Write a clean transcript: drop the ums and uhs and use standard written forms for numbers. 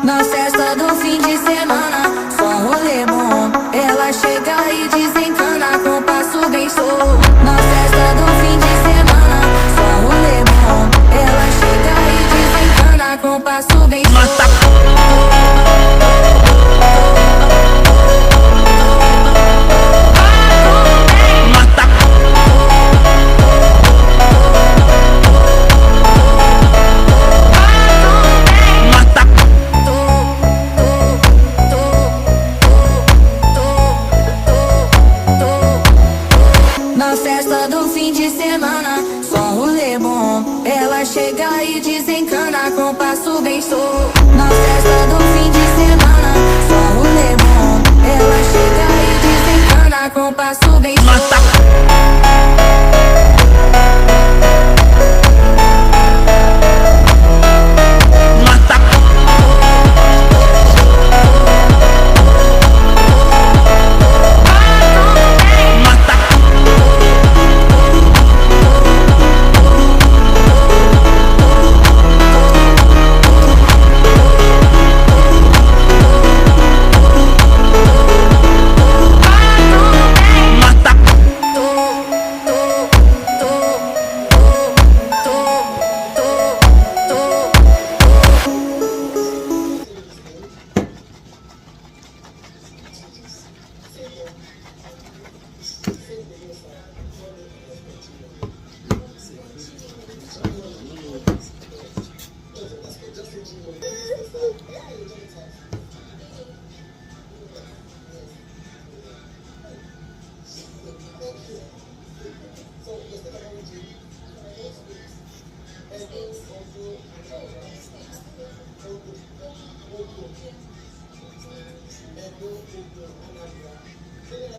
Na festa do fim de semana, só rolê bom. Ela chega e desencana com passo bem solto. Na festa do fim de semana, só rolê bom. Ela chega e desencana com passo bem solto. Na festa do fim de semana, só rolê bom. Ela chega e desencana com passo bem solto. Na festa do fim de semana, só rolê bom. Ela chega e desencana com passo bem solto.